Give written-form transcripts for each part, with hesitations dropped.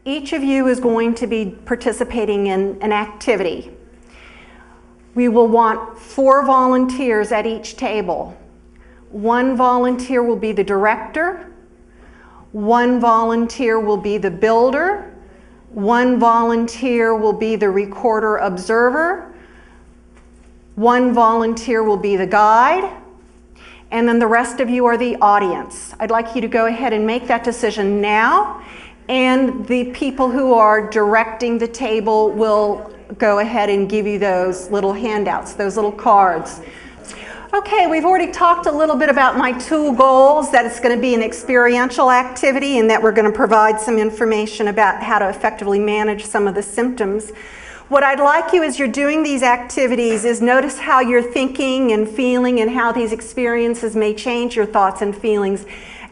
each of you is going to be participating in an activity. We will want 4 volunteers at each table. 1 volunteer will be the director, 1 volunteer will be the builder, 1 volunteer will be the recorder observer, 1 volunteer will be the guide, and then the rest of you are the audience. I'd like you to go ahead and make that decision now, and the people who are directing the table will go ahead and give you those little handouts, those little cards. Okay, we've already talked a little bit about my 2 goals, that it's going to be an experiential activity and that we're going to provide some information about how to effectively manage some of the symptoms. What I'd like you as you're doing these activities is notice how you're thinking and feeling and how these experiences may change your thoughts and feelings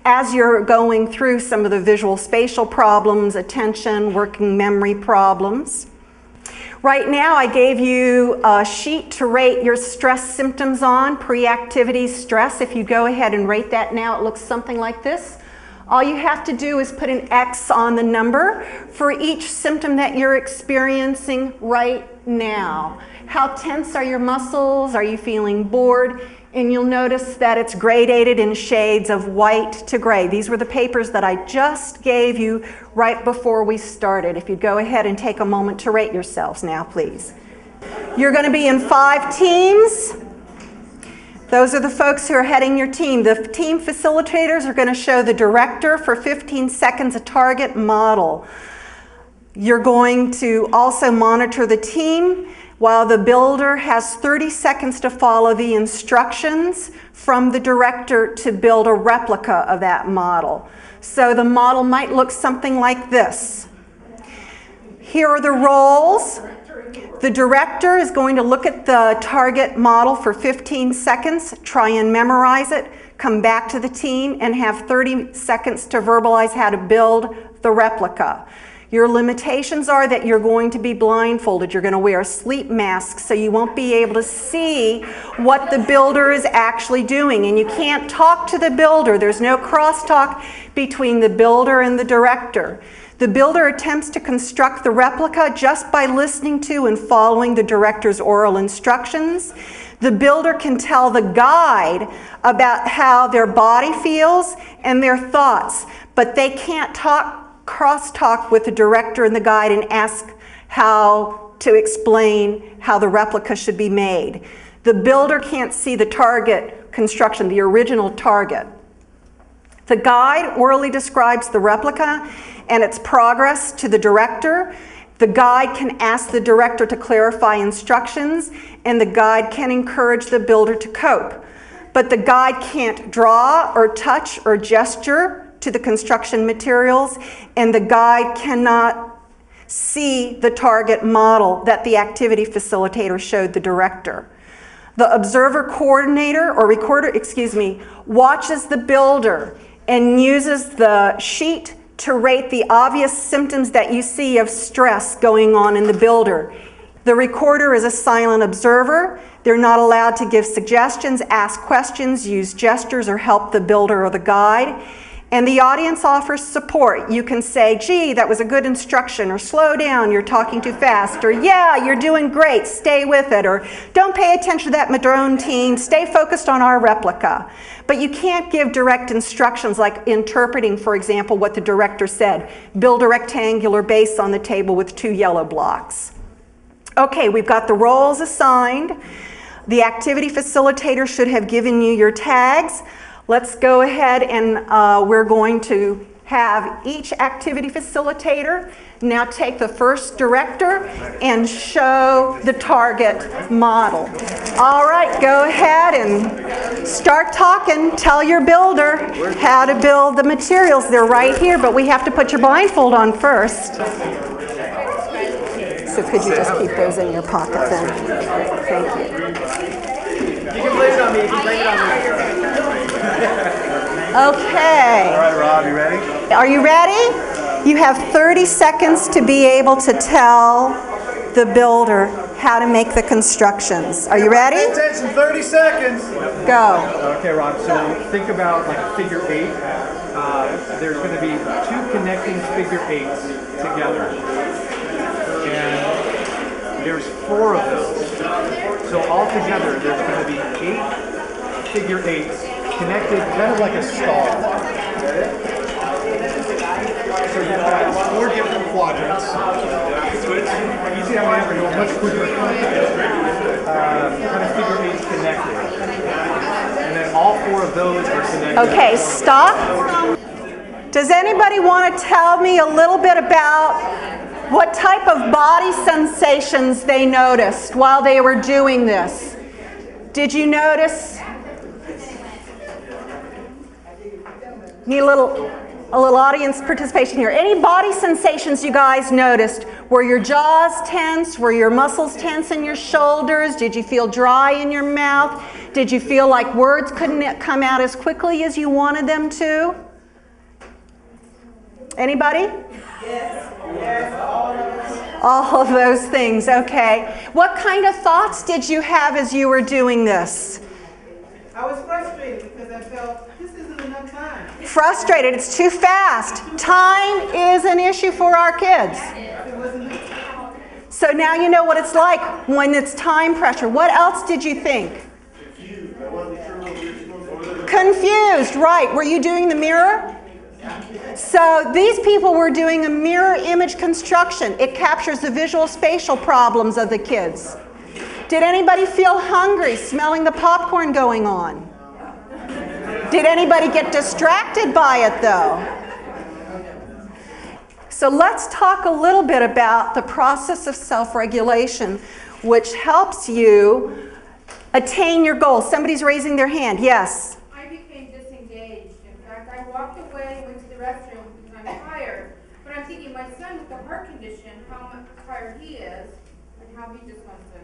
as you're going through some of the visual spatial problems, attention, working memory problems. Right now I gave you a sheet to rate your stress symptoms on, pre-activity stress. If you go ahead and rate that now, it looks something like this. All you have to do is put an X on the number for each symptom that you're experiencing right now. How tense are your muscles? Are you feeling bored? And you'll notice that it's gradated in shades of white to gray. These were the papers that I just gave you right before we started. If you'd go ahead and take a moment to rate yourselves now, please. You're going to be in 5 teams. Those are the folks who are heading your team. The team facilitators are going to show the director for 15 seconds a target model. You're going to also monitor the team while the builder has 30 seconds to follow the instructions from the director to build a replica of that model. So the model might look something like this. Here are the roles. The director is going to look at the target model for 15 seconds, try and memorize it, come back to the team, and have 30 seconds to verbalize how to build the replica. Your limitations are that you're going to be blindfolded. You're going to wear a sleep mask so you won't be able to see what the builder is actually doing. And you can't talk to the builder. There's no crosstalk between the builder and the director. The builder attempts to construct the replica just by listening to and following the director's oral instructions. The builder can tell the guide about how their body feels and their thoughts, but they can't crosstalk with the director and the guide and ask how to explain how the replica should be made. The builder can't see the target construction, the original target. The guide orally describes the replica and its progress to the director. The guide can ask the director to clarify instructions, and the guide can encourage the builder to cope. But the guide can't draw or touch or gesture to the construction materials, and the guide cannot see the target model that the activity facilitator showed the director. The observer coordinator, or recorder, watches the builder and uses the sheet to rate the obvious symptoms that you see of stress going on in the builder. The recorder is a silent observer. They're not allowed to give suggestions, ask questions, use gestures, or help the builder or the guide. And the audience offers support. You can say, gee, that was a good instruction, or slow down, you're talking too fast, or yeah, you're doing great, stay with it, or don't pay attention to that Madrone team, stay focused on our replica. But you can't give direct instructions like interpreting, for example, what the director said. Build a rectangular base on the table with 2 yellow blocks. Okay, we've got the roles assigned. The activity facilitator should have given you your tags. Let's go ahead and we're going to have each activity facilitator now take the first director and show the target model. All right, go ahead and start talking. Tell your builder how to build the materials. They're right here, but we have to put your blindfold on first. So could you just keep those in your pocket then? Thank you. You can blame it on me. You can blame it on me. Okay. All right, Rob, you ready? Are you ready? You have 30 seconds to be able to tell the builder how to make the constructions. Are you ready? Pay attention, 30 seconds. Go. Okay, Rob, so think about like a figure 8. There's going to be 2 connecting figure eights together. And there's 4 of those. So altogether, there's going to be 8 figure eights connected kind of like a star. So you've got 4 different quadrants. You see how many are much quicker. Kind of figure eights connected. And then all 4 of those are connected. Okay, stop. Does anybody want to tell me a little bit about what type of body sensations they noticed while they were doing this? Did you notice? Need a little audience participation here. Any body sensations you guys noticed? Were your jaws tense? Were your muscles tense in your shoulders? Did you feel dry in your mouth? Did you feel like words couldn't come out as quickly as you wanted them to? Anybody? Yes. Yes, all of us. All of those things, okay. What kind of thoughts did you have as you were doing this? I was frustrated because I felt this isn't enough time. Frustrated, it's too fast. Time is an issue for our kids. So now you know what it's like when it's time pressure. What else did you think? Confused, right. Were you doing the mirror? So these people were doing a mirror image construction. It captures the visual spatial problems of the kids. Did anybody feel hungry smelling the popcorn going on? Did anybody get distracted by it though? So let's talk a little bit about the process of self-regulation, which helps you attain your goals. Somebody's raising their hand. Yes? I became disengaged. In fact, I walked away, went to the restroom because I'm tired. But I'm thinking my son with the heart condition, how much tired he is, and how he just wants to.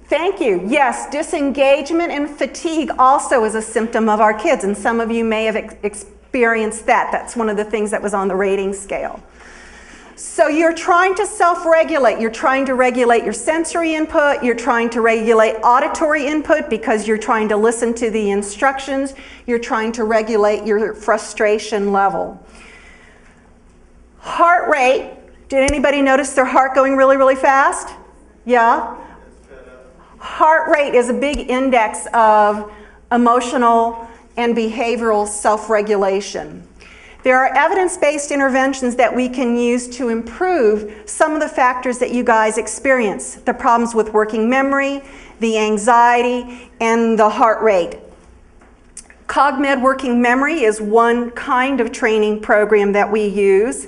Thank you. Yes, disengagement and fatigue also is a symptom of our kids, and some of you may have experienced that. That's one of the things that was on the rating scale. So you're trying to self-regulate. You're trying to regulate your sensory input. You're trying to regulate auditory input because you're trying to listen to the instructions. You're trying to regulate your frustration level. Heart rate. Did anybody notice their heart going really, really fast? Yeah? Heart rate is a big index of emotional and behavioral self-regulation. There are evidence-based interventions that we can use to improve some of the factors that you guys experience, the problems with working memory, the anxiety, and the heart rate. CogMed Working Memory is one kind of training program that we use.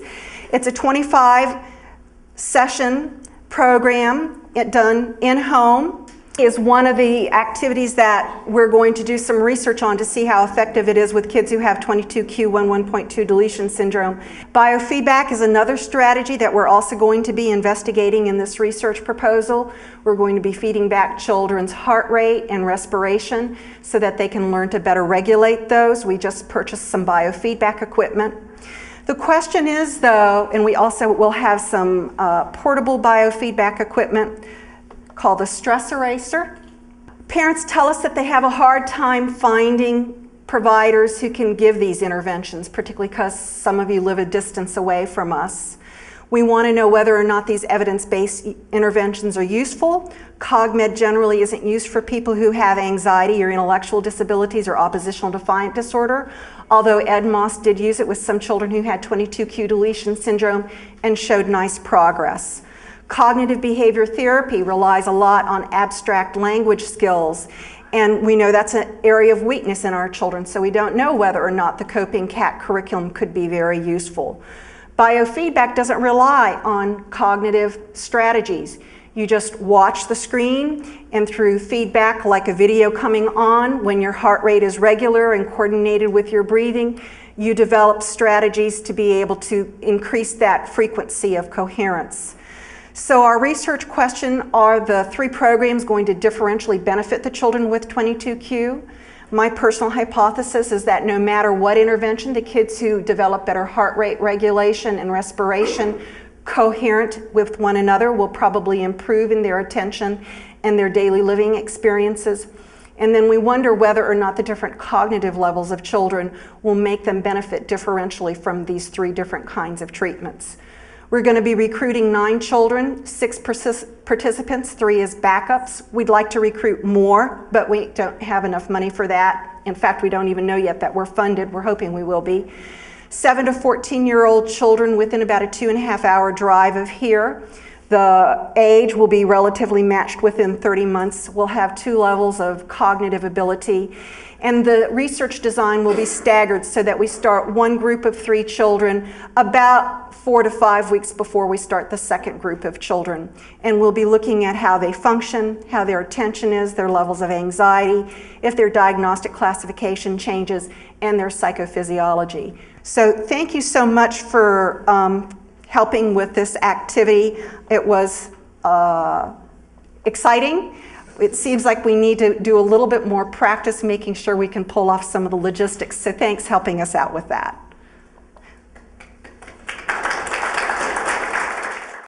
It's a 25-session program done in-home. Is one of the activities that we're going to do some research on to see how effective it is with kids who have 22q11.2 deletion syndrome. Biofeedback is another strategy that we're also going to be investigating in this research proposal. We're going to be feeding back children's heart rate and respiration so that they can learn to better regulate those. We just purchased some biofeedback equipment. The question is though, and we also will have some portable biofeedback equipment called the stress eraser. Parents tell us that they have a hard time finding providers who can give these interventions, particularly because some of you live a distance away from us. We want to know whether or not these evidence-based interventions are useful. CogMed generally isn't used for people who have anxiety or intellectual disabilities or oppositional defiant disorder, although Ed Moss did use it with some children who had 22q deletion syndrome and showed nice progress. Cognitive behavior therapy relies a lot on abstract language skills, and we know that's an area of weakness in our children, so we don't know whether or not the Coping CAT curriculum could be very useful. Biofeedback doesn't rely on cognitive strategies. You just watch the screen, and through feedback like a video coming on, when your heart rate is regular and coordinated with your breathing, you develop strategies to be able to increase that frequency of coherence. So our research question, are the 3 programs going to differentially benefit the children with 22q? My personal hypothesis is that no matter what intervention, the kids who develop better heart rate regulation and respiration coherent with one another will probably improve in their attention and their daily living experiences. And then we wonder whether or not the different cognitive levels of children will make them benefit differentially from these 3 different kinds of treatments. We're going to be recruiting 9 children, 6 participants, 3 as backups. We'd like to recruit more, but we don't have enough money for that. In fact, we don't even know yet that we're funded. We're hoping we will be. 7 to 14-year-old children within about a 2.5-hour drive of here. The age will be relatively matched within 30 months. We'll have 2 levels of cognitive ability. And the research design will be staggered so that we start one group of 3 children about 4 to 5 weeks before we start the second group of children. And we'll be looking at how they function, how their attention is, their levels of anxiety, if their diagnostic classification changes, and their psychophysiology. So thank you so much for helping with this activity. It was exciting. It seems like we need to do a little bit more practice making sure we can pull off some of the logistics. So thanks helping us out with that.